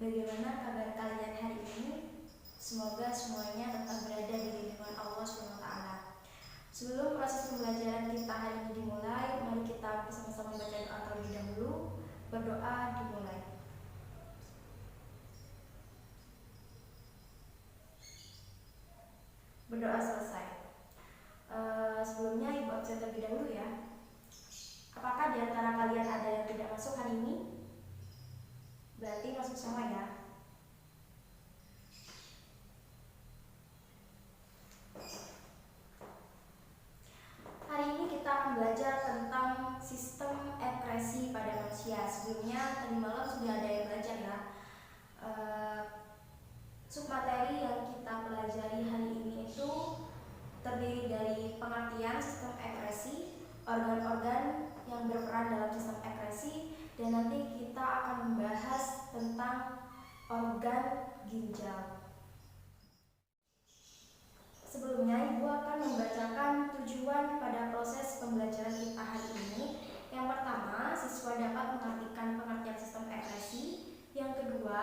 Bagaimana kabar kalian hari ini? Semoga semuanya tetap berada di lindungan Allah SWT. Sebelum proses pembelajaran kita hari ini dimulai, mari kita bersama-sama membaca doa terlebih dahulu. Berdoa dimulai. Berdoa selesai. Sebelumnya Ibu absen terlebih dahulu ya. Apakah di antara kalian ada yang tidak masuk hari ini? Berarti masuk semua ya. Hari ini kita akan belajar tentang sistem ekspresi pada manusia. Sebelumnya tadi malam sudah ada yang belajar ya. Submateri yang kita pelajari hari ini itu terdiri dari pengertian sistem ekspresi, organ-organ yang berperan dalam sistem ekspresi, dan nanti kita akan membahas tentang organ ginjal. Sebelumnya Ibu akan membacakan tujuan pada proses pembelajaran kita hari ini. Yang pertama, siswa dapat mengartikan pengertian sistem ekspresi. Yang kedua,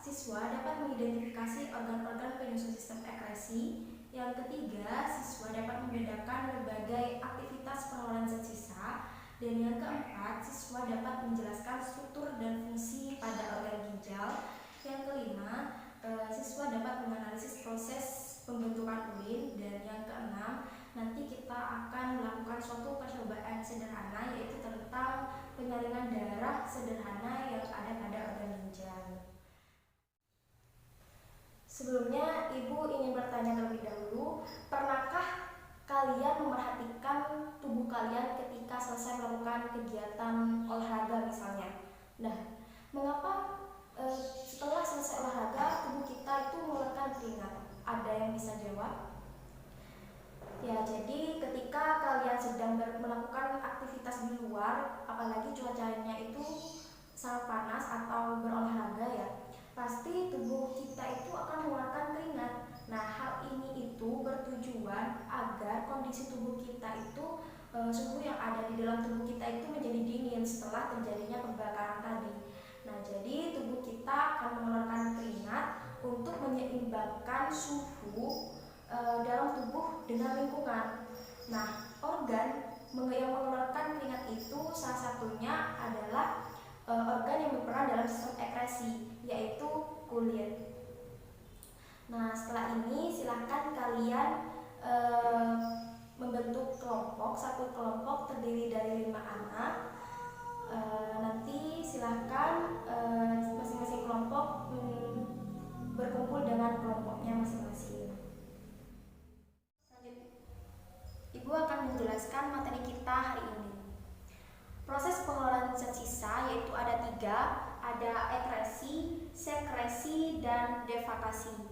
siswa dapat mengidentifikasi organ-organ penyusun sistem ekspresi. Yang ketiga, siswa dapat membedakan berbagai aktivitas pengelolaan zat sisa. Dan yang keempat, siswa dapat menjelaskan struktur dan fungsi pada organ ginjal. Yang kelima, siswa dapat menganalisis proses pembentukan urin. Dan yang keenam, nanti kita akan melakukan suatu percobaan sederhana, yaitu tentang penyaringan darah sederhana yang ada pada organ ginjal. Sebelumnya Ibu ingin bertanya terlebih dahulu, pernahkah kalian memerhatikan tubuh kalian ketika selesai melakukan kegiatan olahraga misalnya? Nah, mengapa setelah selesai olahraga tubuh kita itu mengeluarkan keringat? Ada yang bisa jawab? Ya, jadi ketika kalian sedang melakukan aktivitas di luar, apalagi cuacanya itu sangat panas atau berolahraga ya, pasti tubuh kita itu akan mengeluarkan keringat. Nah, hal ini itu bertujuan agar kondisi tubuh kita itu suhu yang ada di dalam tubuh kita itu menjadi dingin setelah terjadinya pembakaran tadi. Nah, jadi tubuh kita akan mengeluarkan keringat untuk menyeimbangkan suhu dalam tubuh dengan lingkungan. Nah, organ yang mengeluarkan keringat itu salah satunya adalah organ yang berperan dalam sistem ekskresi, yaitu kulit. Nah, setelah ini silahkan kalian membentuk kelompok. Satu kelompok terdiri dari 5 anak. Nanti silahkan masing-masing kelompok berkumpul dengan kelompoknya masing-masing. Selanjutnya, Ibu akan menjelaskan materi kita hari ini. Proses pengelolaan zat sisa yaitu ada 3, ada ekskresi, sekresi, dan defekasi.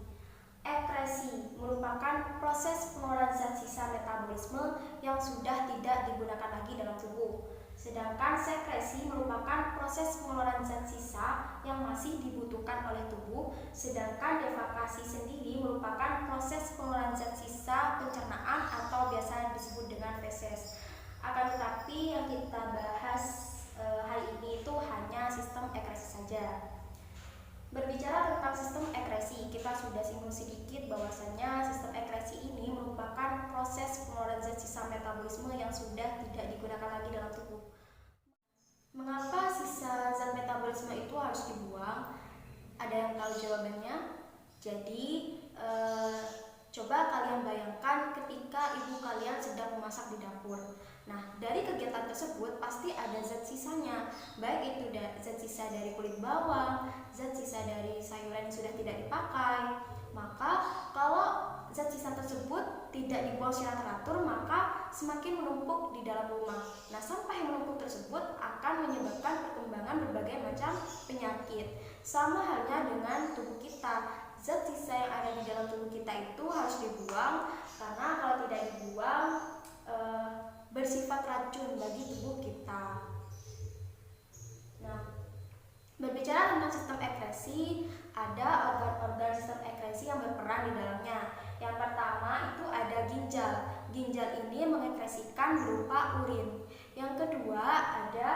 Ekskresi merupakan proses pengelolaan zat sisa metabolisme yang sudah tidak digunakan lagi dalam tubuh. Sedangkan sekresi merupakan proses pengeluaran zat sisa yang masih dibutuhkan oleh tubuh. Sedangkan defekasi sendiri merupakan proses pengeluaran zat sisa pencernaan atau biasa disebut dengan feses. Akan tetapi yang kita bahas hari ini itu hanya sistem ekskresi saja. Berbicara tentang sistem ekskresi, kita sudah singgung sedikit bahwasanya sistem ekskresi ini merupakan proses pengeluaran zat sisa metabolisme yang sudah tidak digunakan lagi dalam tubuh. Mengapa sisa zat metabolisme itu harus dibuang? Ada yang tahu jawabannya? Jadi coba kalian bayangkan ketika ibu kalian sedang memasak di dapur. Nah, dari kegiatan tersebut pasti ada zat sisanya, baik itu zat sisa dari kulit bawang, zat sisa dari sayuran yang sudah tidak dipakai. Maka kalau zat sisa tersebut tidak dibuang secara teratur, maka semakin menumpuk di dalam rumah. Nah, sampah yang menumpuk tersebut akan menyebabkan perkembangan berbagai macam penyakit. Sama halnya dengan tubuh kita. Zat sisa yang ada di dalam tubuh kita itu harus dibuang, karena kalau tidak dibuang bersifat racun bagi tubuh kita. Nah, berbicara tentang sistem ekskresi, ada organ-organ sistem ekskresi yang berperan di dalamnya. Yang pertama itu ada ginjal. Ginjal ini mengekskresikan berupa urin. Yang kedua ada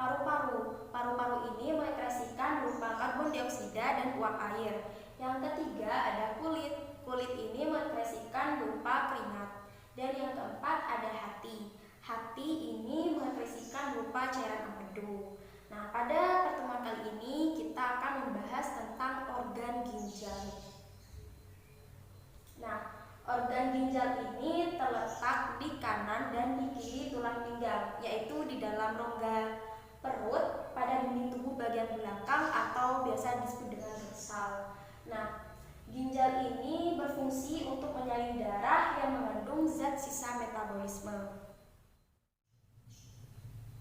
paru-paru. Paru-paru ini mengekskresikan berupa karbon dioksida dan uap air. Yang ketiga ada kulit. Kulit ini mengekskresikan berupa keringat. Dan yang keempat ada hati. Hati ini mengekskresikan berupa cairan empedu. Nah, pada pertemuan kali ini kita akan membahas tentang organ ginjal. Nah, organ ginjal ini terletak di kanan dan di kiri tulang pinggang, yaitu di dalam rongga perut pada dinding tubuh bagian belakang atau biasa disebut dengan dorsal. Nah, ginjal ini berfungsi untuk menyalin darah yang mengandung zat sisa metabolisme.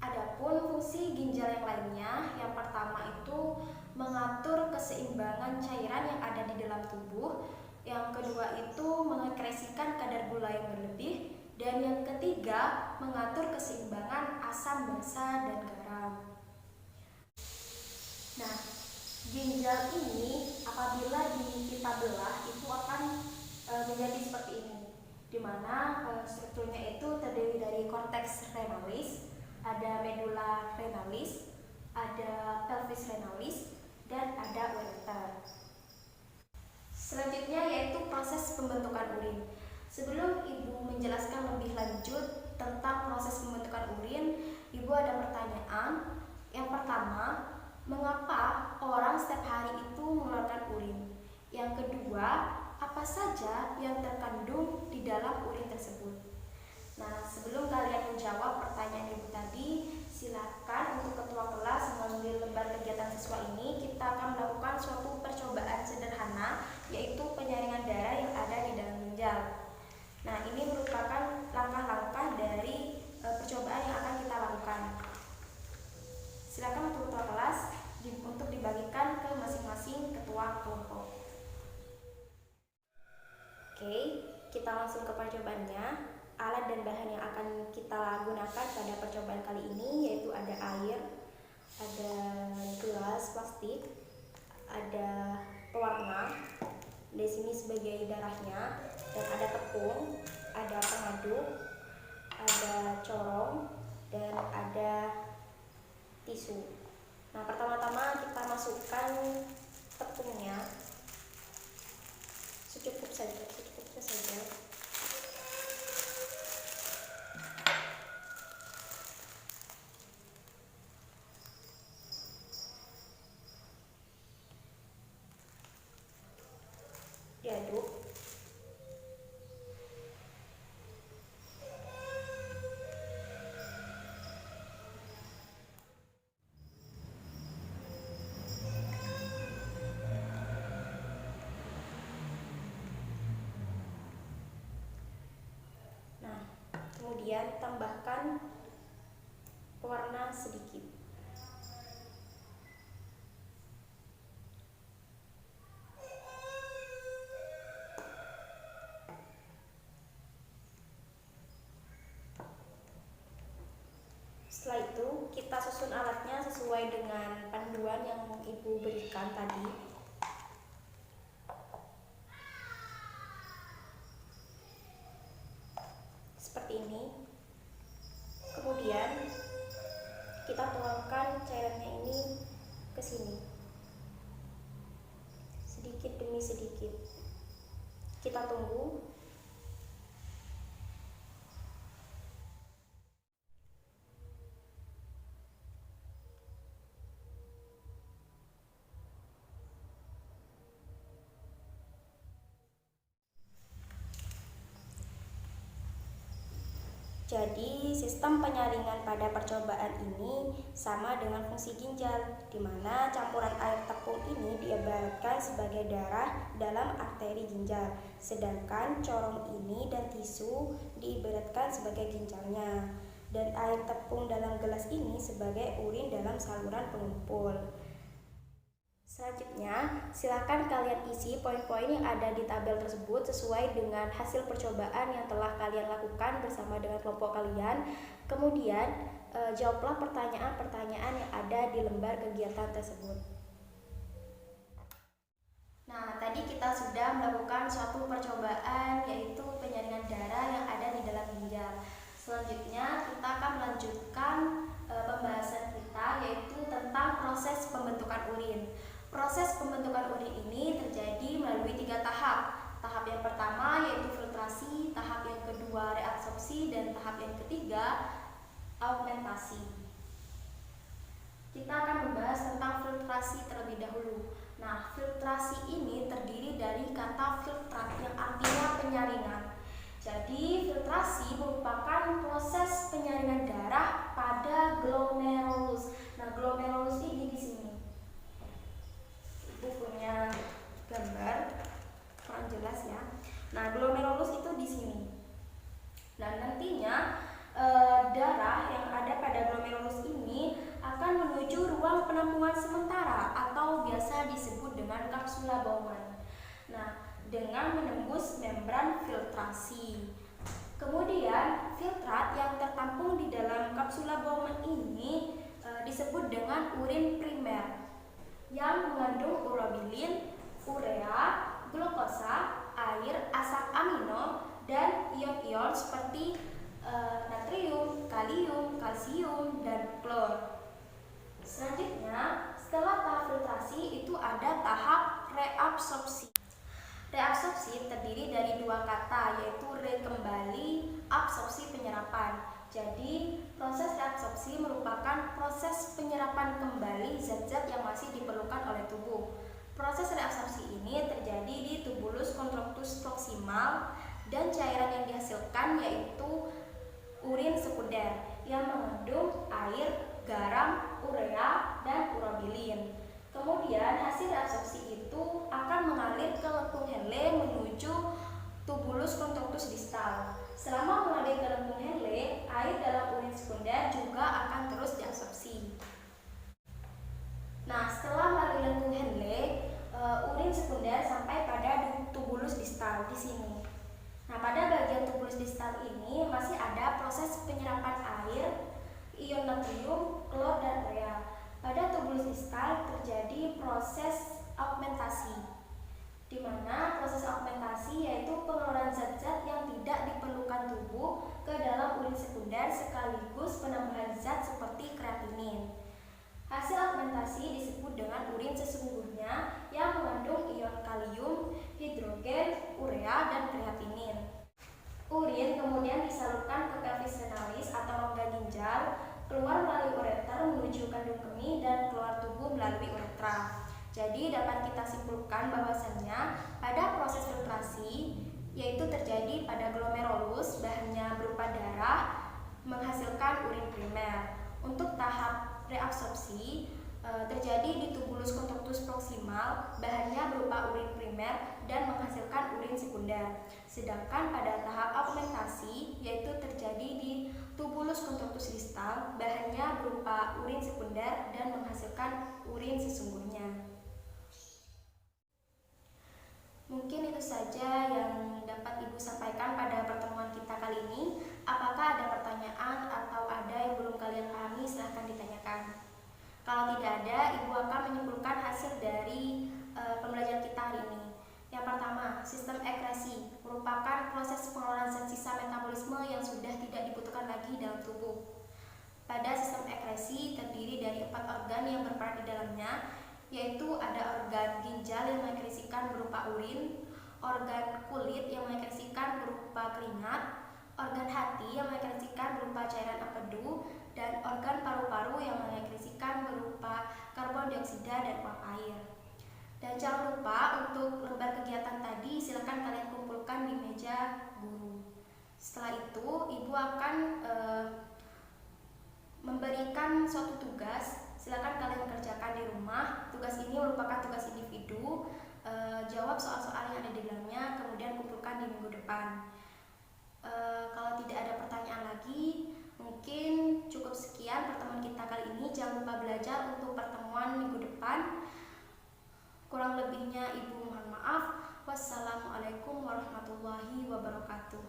Adapun fungsi ginjal yang lainnya, yang pertama itu mengatur keseimbangan cairan yang ada di dalam tubuh. Yang kedua itu mengekskresikan kadar gula yang berlebih, dan yang ketiga mengatur keseimbangan asam basa dan garam. Nah, ginjal ini apabila kita belah itu akan menjadi seperti ini, dimana strukturnya itu terdiri dari cortex renalis, ada medulla renalis, ada pelvis renalis, dan ada ureter. Selanjutnya yaitu proses pembentukan urin. Sebelum Ibu menjelaskan lebih lanjut tentang proses pembentukan urin, Ibu ada pertanyaan. Yang pertama, mengapa orang setiap hari itu mengeluarkan urin? Yang kedua, apa saja yang terkandung di dalam urin tersebut? Nah, sebelum kalian menjawab pertanyaan Ibu tadi, silakan untuk ketua kelas mengambil lembar kegiatan siswa ini. Kita akan melakukan suatu percobaan sederhana, yaitu penyaringan darah yang ada di dalam ginjal. Nah, ini merupakan langkah-langkah dari percobaan yang akan kita lakukan. Silakan untuk ketua kelas untuk dibagikan ke masing-masing ketua kelompok. Oke, kita langsung ke percobaannya. Alat dan bahan yang akan kita gunakan pada percobaan kali ini yaitu ada air, ada gelas plastik, ada pewarna, di sini sebagai darahnya, dan ada tepung, ada pengaduk, ada corong, dan ada tisu. Nah, pertama-tama kita masukkan tepungnya secukupnya saja. Diaduk. Nah, kemudian tambahkan pewarna sedikit. Setelah itu kita susun alatnya sesuai dengan panduan yang Ibu berikan tadi. Seperti ini. Kemudian kita tuangkan cairannya ini ke sini. Sedikit demi sedikit. Kita tunggu. Jadi, sistem penyaringan pada percobaan ini sama dengan fungsi ginjal, di mana campuran air tepung ini diibaratkan sebagai darah dalam arteri ginjal, sedangkan corong ini dan tisu diibaratkan sebagai ginjalnya, dan air tepung dalam gelas ini sebagai urin dalam saluran pengumpul. Selanjutnya, silakan kalian isi poin-poin yang ada di tabel tersebut sesuai dengan hasil percobaan yang telah kalian lakukan bersama dengan kelompok kalian. Kemudian, jawablah pertanyaan-pertanyaan yang ada di lembar kegiatan tersebut. Nah, tadi kita sudah melakukan suatu percobaan, yaitu penyaringan darah yang ada di dalam ginjal. Selanjutnya, kita akan melanjutkan pembahasan kita kita, yaitu tentang proses pembentukan urin. Proses pembentukan urin ini terjadi melalui 3 tahap. Tahap yang pertama yaitu filtrasi, tahap yang kedua reabsorpsi, dan tahap yang ketiga augmentasi. Kita akan membahas tentang filtrasi terlebih dahulu. Nah, filtrasi ini terdiri dari kata filtrat yang artinya penyaringan. Jadi, filtrasi merupakan proses penyaringan darah pada glomerulus. Nah, glomerulus ini di sini. Ibu punya gambar, kurang jelas ya. Nah, glomerulus itu di sini. Dan nantinya darah yang ada pada glomerulus ini akan menuju ruang penampungan sementara atau biasa disebut dengan kapsula Bowman. Nah, dengan menembus membran filtrasi. Kemudian, filtrat yang tertampung di dalam kapsula Bowman ini disebut dengan urin primer yang mengandung urobilin, urea, glukosa, air, asam amino, dan ion-ion seperti natrium, kalium, kalsium, dan klor. Selanjutnya, setelah tahap filtrasi itu ada tahap reabsorpsi. Reabsorpsi terdiri dari 2 kata, yaitu re kembali, absorpsi penyerapan. Jadi, proses reabsorpsi merupakan proses penyerapan kembali zat-zat yang masih diperlukan oleh tubuh. Proses reabsorpsi ini terjadi di tubulus contractus proximal dan cairan yang dihasilkan yaitu urin sekunder yang mengandung air, garam, urea, dan urobilin. Kemudian hasil reabsorpsi itu akan mengalir ke lengkung Henle menuju tubulus contractus distal. Selama mengalir ke lengkung Henle, air dalam urin sekunder juga akan terus diabsorpsi. Nah, setelah melalui lengkung Henle, urin sekunder sampai pada tubulus distal di sini. Nah, pada bagian tubulus distal ini masih ada proses penyerapan air, ion natrium, klor, dan urea. Pada tubulus distal terjadi proses augmentasi, di mana proses augmentasi yaitu pengeluaran zat-zat yang tidak diperlukan tubuh ke dalam urin sekunder sekaligus penambahan zat seperti kreatinin. Hasil augmentasi disebut dengan urin sesungguhnya yang mengandung ion kalium, hidrogen, urea, dan kreatinin. Urin kemudian disalurkan ke pelvis renalis atau rongga ginjal, keluar melalui ureter menuju kandung kemih, dan keluar tubuh melalui uretra. Jadi dapat kita simpulkan bahwasannya pada proses filtrasi yaitu terjadi pada glomerulus, bahannya berupa darah, menghasilkan urin primer. Untuk tahap reabsorpsi terjadi di tubulus contractus proximal, bahannya berupa urin primer dan menghasilkan urin sekunder. Sedangkan pada tahap augmentasi yaitu terjadi di tubulus contractus distal, bahannya berupa urin sekunder dan menghasilkan urin sesungguhnya. Mungkin itu saja yang dapat Ibu sampaikan pada pertemuan kita kali ini. Apakah ada pertanyaan atau ada yang belum kalian pahami, silahkan ditanyakan. Kalau tidak ada, Ibu akan menyimpulkan hasil dari pembelajaran kita hari ini. Yang pertama, sistem ekresi merupakan proses pengelolaan zat sisa metabolisme yang sudah tidak dibutuhkan lagi dalam tubuh. Pada sistem ekresi terdiri dari 4 organ yang berperan di dalamnya, yaitu ada organ ginjal yang mengekresikan berupa urin, organ kulit yang mengekresikan berupa keringat, organ hati yang mengekresikan berupa cairan empedu, dan organ paru-paru yang mengekresikan berupa karbon dioksida dan uap air. Dan jangan lupa untuk lembar kegiatan tadi silakan kalian kumpulkan di meja guru. Setelah itu Ibu akan memberikan suatu tugas. Silakan kalian kerjakan di rumah. Tugas ini merupakan tugas individu. Jawab soal-soal yang ada di dalamnya, kemudian kumpulkan di minggu depan. Kalau tidak ada pertanyaan lagi, mungkin cukup sekian pertemuan kita kali ini. Jangan lupa belajar untuk pertemuan minggu depan. Kurang lebihnya Ibu mohon maaf. Wassalamualaikum warahmatullahi wabarakatuh.